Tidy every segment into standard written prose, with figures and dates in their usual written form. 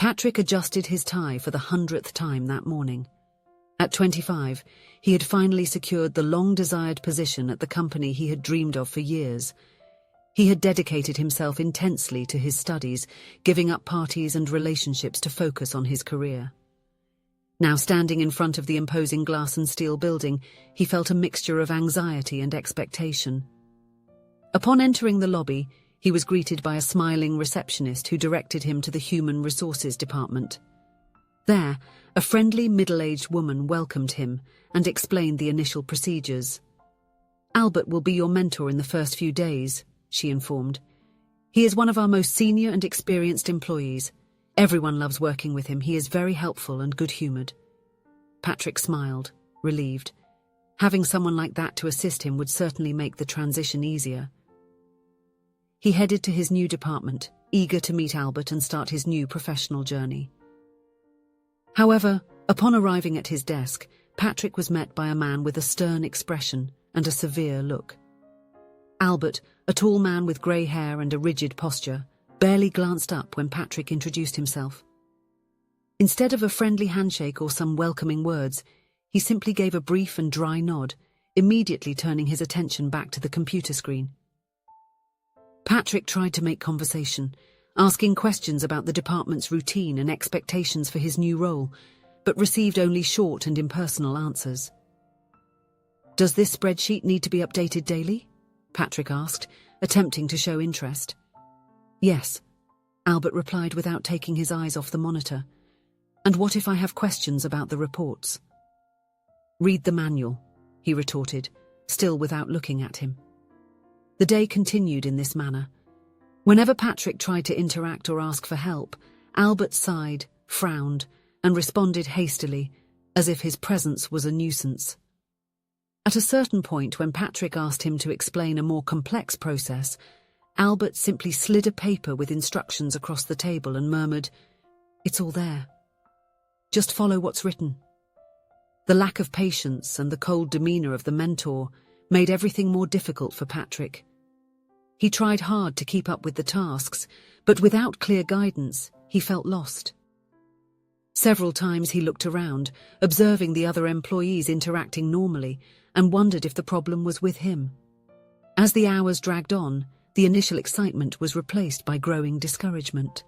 Patrick adjusted his tie for the 100th time that morning. At 25, he had finally secured the long-desired position at the company he had dreamed of for years. He had dedicated himself intensely to his studies, giving up parties and relationships to focus on his career. Now standing in front of the imposing glass and steel building, he felt a mixture of anxiety and expectation. Upon entering the lobby, he was greeted by a smiling receptionist who directed him to the Human Resources Department. There, a friendly middle-aged woman welcomed him and explained the initial procedures. "Albert will be your mentor in the first few days," she informed. "He is one of our most senior and experienced employees. Everyone loves working with him. He is very helpful and good-humored." Patrick smiled, relieved. Having someone like that to assist him would certainly make the transition easier. He headed to his new department, eager to meet Albert and start his new professional journey. However, upon arriving at his desk, Patrick was met by a man with a stern expression and a severe look. Albert, a tall man with grey hair and a rigid posture, barely glanced up when Patrick introduced himself. Instead of a friendly handshake or some welcoming words, he simply gave a brief and dry nod, immediately turning his attention back to the computer screen. Patrick tried to make conversation, asking questions about the department's routine and expectations for his new role, but received only short and impersonal answers. "Does this spreadsheet need to be updated daily?" Patrick asked, attempting to show interest. "Yes," Albert replied without taking his eyes off the monitor. "And what if I have questions about the reports?" "Read the manual," he retorted, still without looking at him. The day continued in this manner. Whenever Patrick tried to interact or ask for help, Albert sighed, frowned, and responded hastily, as if his presence was a nuisance. At a certain point, when Patrick asked him to explain a more complex process, Albert simply slid a paper with instructions across the table and murmured, "It's all there. Just follow what's written." The lack of patience and the cold demeanor of the mentor made everything more difficult for Patrick. He tried hard to keep up with the tasks, but without clear guidance, he felt lost. Several times he looked around, observing the other employees interacting normally, and wondered if the problem was with him. As the hours dragged on, the initial excitement was replaced by growing discouragement.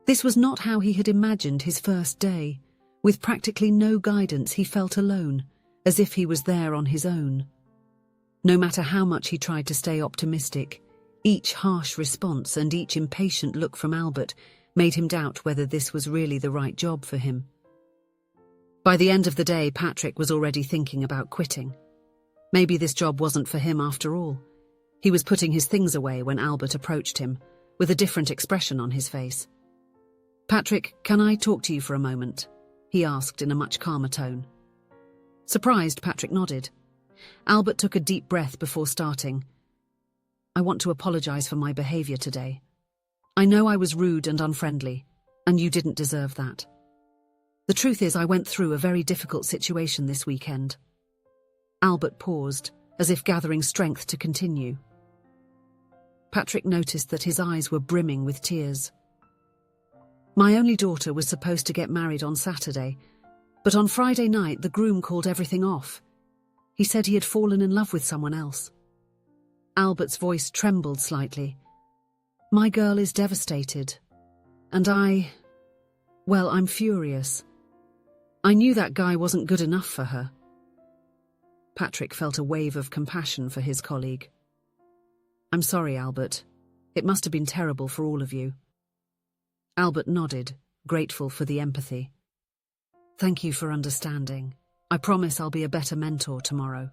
This was not how he had imagined his first day. With practically no guidance, he felt alone, as if he was there on his own. No matter how much he tried to stay optimistic, each harsh response and each impatient look from Albert made him doubt whether this was really the right job for him. By the end of the day, Patrick was already thinking about quitting. Maybe this job wasn't for him after all. He was putting his things away when Albert approached him, with a different expression on his face. "Patrick, can I talk to you for a moment?" he asked in a much calmer tone. Surprised, Patrick nodded. Albert took a deep breath before starting. "I want to apologize for my behavior today. I know I was rude and unfriendly, and you didn't deserve that. The truth is, I went through a very difficult situation this weekend." Albert paused, as if gathering strength to continue. Patrick noticed that his eyes were brimming with tears. "My only daughter was supposed to get married on Saturday, but on Friday night the groom called everything off. He said he had fallen in love with someone else." Albert's voice trembled slightly. "My girl is devastated. And I'm furious. I knew that guy wasn't good enough for her." Patrick felt a wave of compassion for his colleague. "I'm sorry, Albert. It must have been terrible for all of you." Albert nodded, grateful for the empathy. "Thank you for understanding. I promise I'll be a better mentor tomorrow."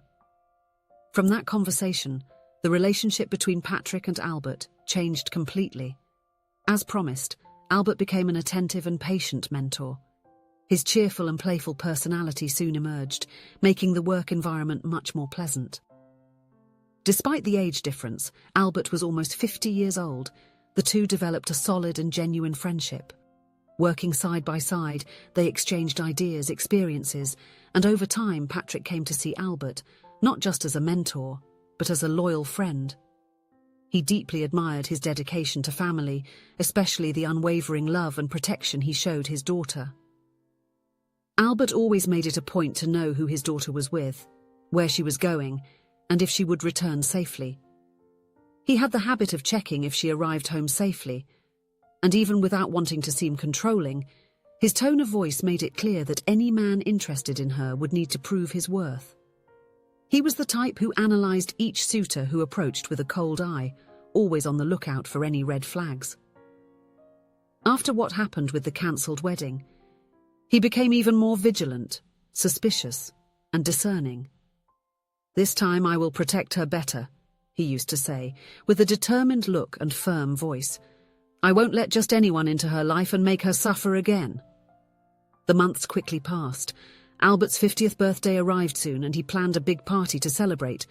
From that conversation, the relationship between Patrick and Albert changed completely. As promised, Albert became an attentive and patient mentor. His cheerful and playful personality soon emerged, making the work environment much more pleasant. Despite the age difference, Albert was almost 50 years old. The two developed a solid and genuine friendship. Working side by side, they exchanged ideas, experiences, and over time Patrick came to see Albert not just as a mentor, but as a loyal friend. He deeply admired his dedication to family, especially the unwavering love and protection he showed his daughter. Albert always made it a point to know who his daughter was with, where she was going, and if she would return safely. He had the habit of checking if she arrived home safely, and even without wanting to seem controlling, his tone of voice made it clear that any man interested in her would need to prove his worth. He was the type who analyzed each suitor who approached with a cold eye, always on the lookout for any red flags. After what happened with the cancelled wedding, he became even more vigilant, suspicious, and discerning. "This time I will protect her better," he used to say, with a determined look and firm voice. "I won't let just anyone into her life and make her suffer again." The months quickly passed. Albert's 50th birthday arrived soon, and he planned a big party to celebrate.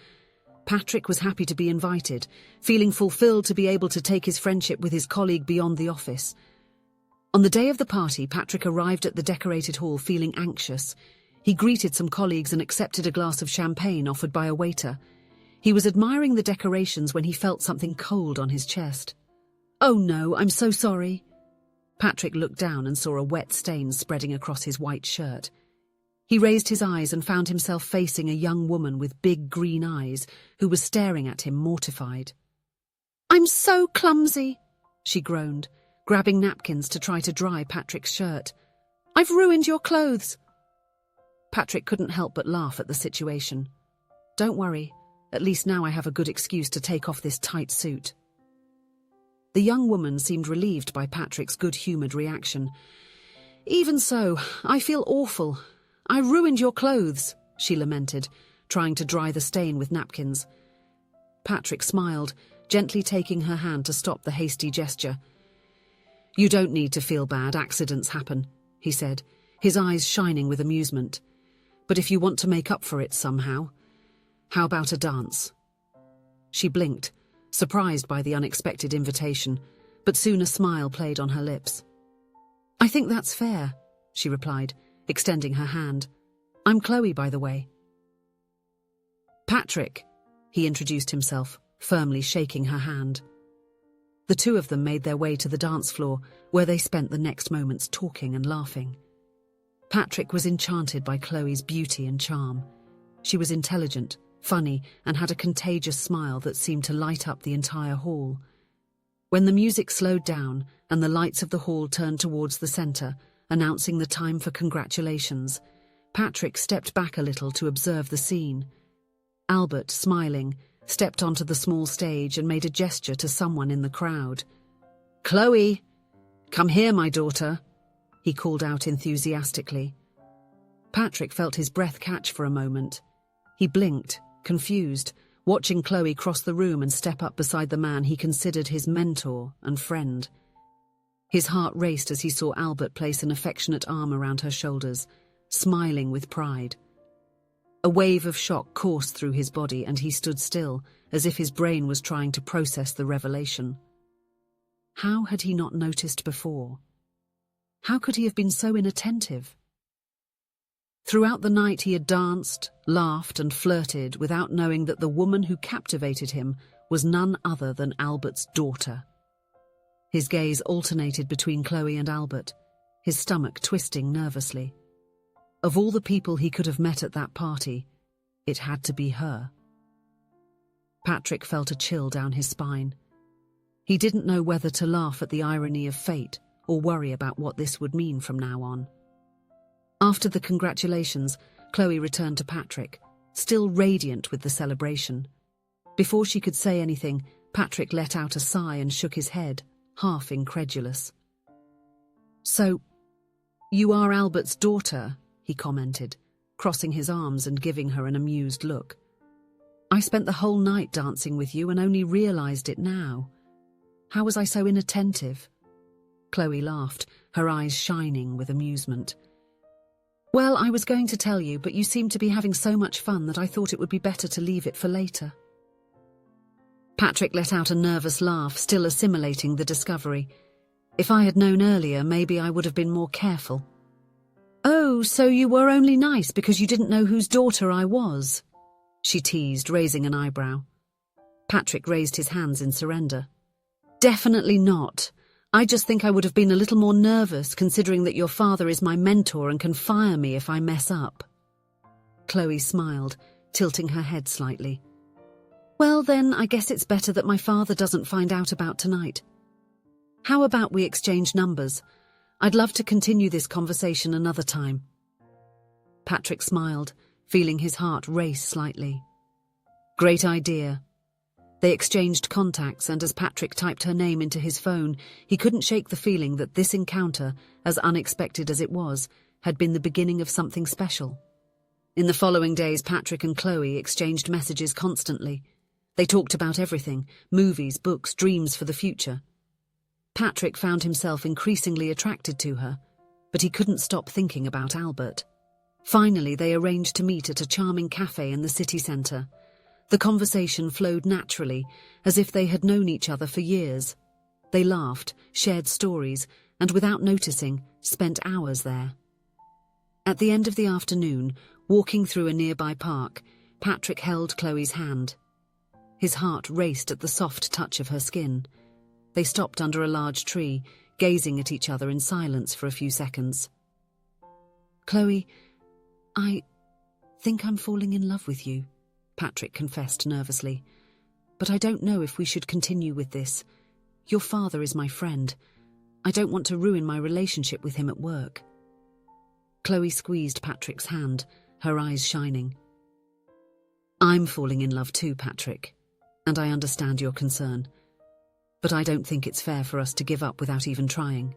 Patrick was happy to be invited, feeling fulfilled to be able to take his friendship with his colleague beyond the office. On the day of the party, Patrick arrived at the decorated hall feeling anxious. He greeted some colleagues and accepted a glass of champagne offered by a waiter. He was admiring the decorations when he felt something cold on his chest. "Oh no, I'm so sorry." Patrick looked down and saw a wet stain spreading across his white shirt. He raised his eyes and found himself facing a young woman with big green eyes who was staring at him mortified. "I'm so clumsy," she groaned, grabbing napkins to try to dry Patrick's shirt. "I've ruined your clothes." Patrick couldn't help but laugh at the situation. "Don't worry, at least now I have a good excuse to take off this tight suit." The young woman seemed relieved by Patrick's good-humoured reaction. "Even so, I feel awful. I ruined your clothes," she lamented, trying to dry the stain with napkins. Patrick smiled, gently taking her hand to stop the hasty gesture. "You don't need to feel bad, accidents happen," he said, his eyes shining with amusement. "But if you want to make up for it somehow, how about a dance?" She blinked, surprised by the unexpected invitation, but soon a smile played on her lips. "I think that's fair," she replied, extending her hand. "I'm Chloe, by the way." "Patrick," he introduced himself, firmly shaking her hand. The two of them made their way to the dance floor, where they spent the next moments talking and laughing. Patrick was enchanted by Chloe's beauty and charm. She was intelligent, funny, and had a contagious smile that seemed to light up the entire hall. When the music slowed down and the lights of the hall turned towards the center, announcing the time for congratulations, Patrick stepped back a little to observe the scene. Albert, smiling, stepped onto the small stage and made a gesture to someone in the crowd. "Chloe, come here, my daughter," he called out enthusiastically. Patrick felt his breath catch for a moment. He blinked, confused, watching Chloe cross the room and step up beside the man he considered his mentor and friend. His heart raced as he saw Albert place an affectionate arm around her shoulders, smiling with pride. A wave of shock coursed through his body and he stood still, as if his brain was trying to process the revelation. How had he not noticed before? How could he have been so inattentive? Throughout the night he had danced, laughed, and flirted without knowing that the woman who captivated him was none other than Albert's daughter. His gaze alternated between Chloe and Albert, his stomach twisting nervously. Of all the people he could have met at that party, it had to be her. Patrick felt a chill down his spine. He didn't know whether to laugh at the irony of fate or worry about what this would mean from now on. After the congratulations, Chloe returned to Patrick, still radiant with the celebration. Before she could say anything, Patrick let out a sigh and shook his head, half incredulous. "So, you are Albert's daughter," he commented, crossing his arms and giving her an amused look. "I spent the whole night dancing with you and only realized it now. How was I so inattentive?" Chloe laughed, her eyes shining with amusement. "Well, I was going to tell you, but you seemed to be having so much fun that I thought it would be better to leave it for later." Patrick let out a nervous laugh, still assimilating the discovery. "If I had known earlier, maybe I would have been more careful." "Oh, so you were only nice because you didn't know whose daughter I was?" she teased, raising an eyebrow. Patrick raised his hands in surrender. Definitely not. I just think I would have been a little more nervous considering that your father is my mentor and can fire me if I mess up. Chloe smiled, tilting her head slightly. Well then, I guess it's better that my father doesn't find out about tonight. How about we exchange numbers? I'd love to continue this conversation another time. Patrick smiled, feeling his heart race slightly. Great idea. They exchanged contacts, and as Patrick typed her name into his phone, he couldn't shake the feeling that this encounter, as unexpected as it was, had been the beginning of something special. In the following days, Patrick and Chloe exchanged messages constantly. They talked about everything: movies, books, dreams for the future. Patrick found himself increasingly attracted to her, but he couldn't stop thinking about Albert. Finally, they arranged to meet at a charming cafe in the city centre. The conversation flowed naturally, as if they had known each other for years. They laughed, shared stories, and without noticing, spent hours there. At the end of the afternoon, walking through a nearby park, Patrick held Chloe's hand. His heart raced at the soft touch of her skin. They stopped under a large tree, gazing at each other in silence for a few seconds. Chloe, I think I'm falling in love with you, Patrick confessed nervously. But I don't know if we should continue with this. Your father is my friend. I don't want to ruin my relationship with him at work. Chloe squeezed Patrick's hand, her eyes shining. I'm falling in love too, Patrick, and I understand your concern. But I don't think it's fair for us to give up without even trying.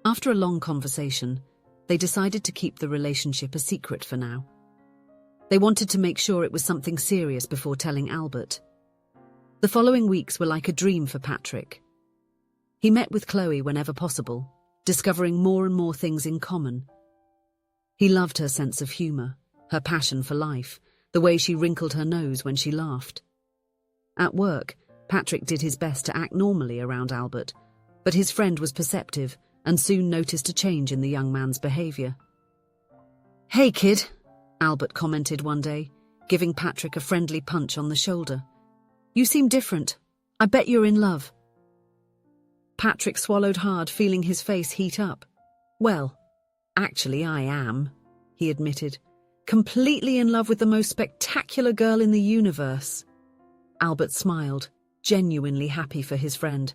After a long conversation, they decided to keep the relationship a secret for now. They wanted to make sure it was something serious before telling Albert. The following weeks were like a dream for Patrick. He met with Chloe whenever possible, discovering more and more things in common. He loved her sense of humour, her passion for life, the way she wrinkled her nose when she laughed. At work, Patrick did his best to act normally around Albert, but his friend was perceptive and soon noticed a change in the young man's behaviour. Hey kid, Albert commented one day, giving Patrick a friendly punch on the shoulder. You seem different. I bet you're in love. Patrick swallowed hard, feeling his face heat up. Well, actually I am, he admitted. Completely in love with the most spectacular girl in the universe. Albert smiled, genuinely happy for his friend.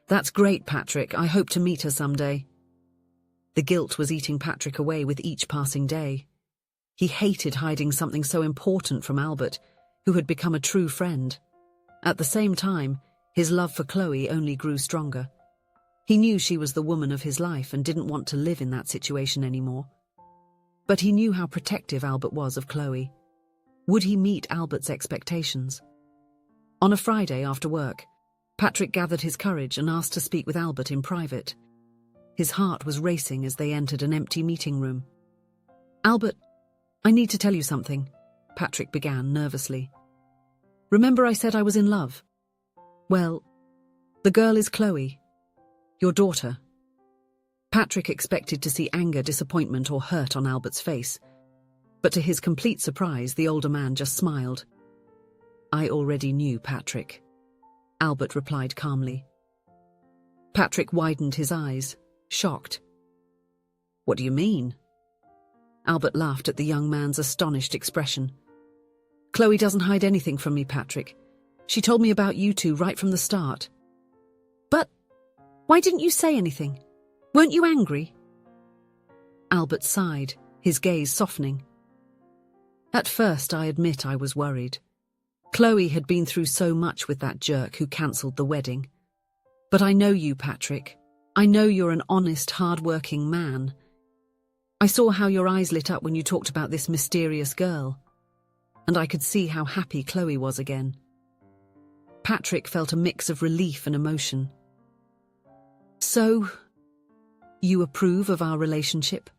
That's great, Patrick. I hope to meet her someday. The guilt was eating Patrick away with each passing day. He hated hiding something so important from Albert, who had become a true friend. At the same time, his love for Chloe only grew stronger. He knew she was the woman of his life and didn't want to live in that situation anymore. But he knew how protective Albert was of Chloe. Would he meet Albert's expectations? On a Friday after work, Patrick gathered his courage and asked to speak with Albert in private. His heart was racing as they entered an empty meeting room. Albert, I need to tell you something, Patrick began nervously. Remember I said I was in love? Well, the girl is Chloe, your daughter. Patrick expected to see anger, disappointment, or hurt on Albert's face, but to his complete surprise, the older man just smiled. I already knew, Patrick, Albert replied calmly. Patrick widened his eyes, shocked. What do you mean? Albert laughed at the young man's astonished expression. Chloe doesn't hide anything from me, Patrick. She told me about you two right from the start. But why didn't you say anything? Weren't you angry? Albert sighed, his gaze softening. At first, I admit I was worried. Chloe had been through so much with that jerk who cancelled the wedding. But I know you, Patrick. I know you're an honest, hard-working man. I saw how your eyes lit up when you talked about this mysterious girl, and I could see how happy Chloe was again. Patrick felt a mix of relief and emotion. So, you approve of our relationship?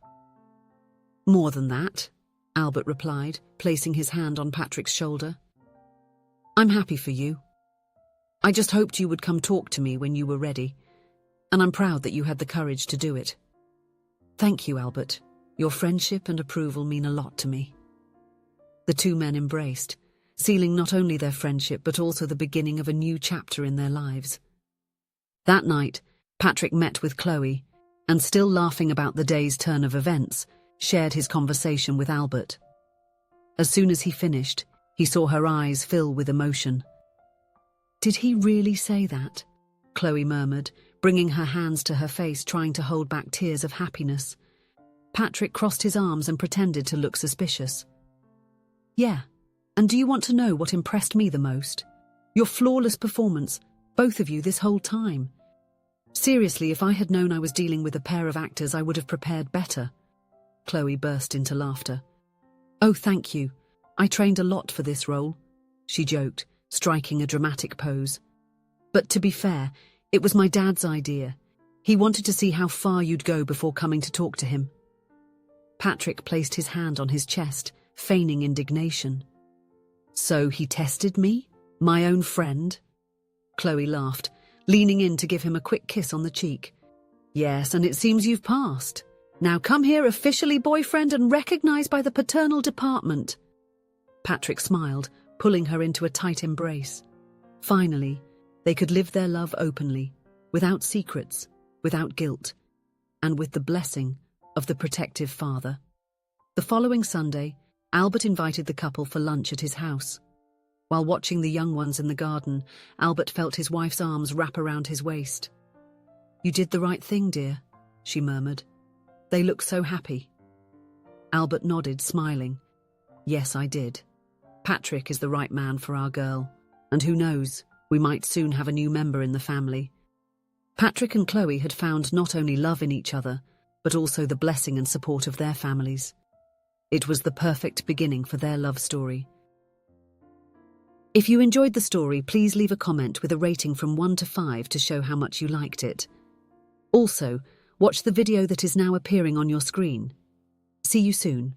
More than that, Albert replied, placing his hand on Patrick's shoulder. I'm happy for you. I just hoped you would come talk to me when you were ready, and I'm proud that you had the courage to do it. Thank you, Albert. Your friendship and approval mean a lot to me. The two men embraced, sealing not only their friendship but also the beginning of a new chapter in their lives. That night, Patrick met with Chloe, and still laughing about the day's turn of events, shared his conversation with Albert. As soon as he finished, he saw her eyes fill with emotion. "Did he really say that?" Chloe murmured, bringing her hands to her face, trying to hold back tears of happiness. Patrick crossed his arms and pretended to look suspicious. "Yeah, and do you want to know what impressed me the most? Your flawless performance, both of you this whole time. Seriously, if I had known I was dealing with a pair of actors, I would have prepared better." Chloe burst into laughter. "Oh, thank you. I trained a lot for this role," she joked, striking a dramatic pose. "But to be fair, it was my dad's idea. He wanted to see how far you'd go before coming to talk to him." Patrick placed his hand on his chest, feigning indignation. "So he tested me? My own friend?" Chloe laughed, leaning in to give him a quick kiss on the cheek. "Yes, and it seems you've passed. Now come here, officially boyfriend and recognized by the paternal department." Patrick smiled, pulling her into a tight embrace. Finally, they could live their love openly, without secrets, without guilt, and with the blessing of the protective father. The following Sunday, Albert invited the couple for lunch at his house. While watching the young ones in the garden, Albert felt his wife's arms wrap around his waist. "You did the right thing, dear," she murmured. "They look so happy." Albert nodded, smiling. "Yes, I did. Patrick is the right man for our girl, and who knows, we might soon have a new member in the family." Patrick and Chloe had found not only love in each other, but also the blessing and support of their families. It was the perfect beginning for their love story. If you enjoyed the story, please leave a comment with a rating from 1 to 5 to show how much you liked it. Also, watch the video that is now appearing on your screen. See you soon.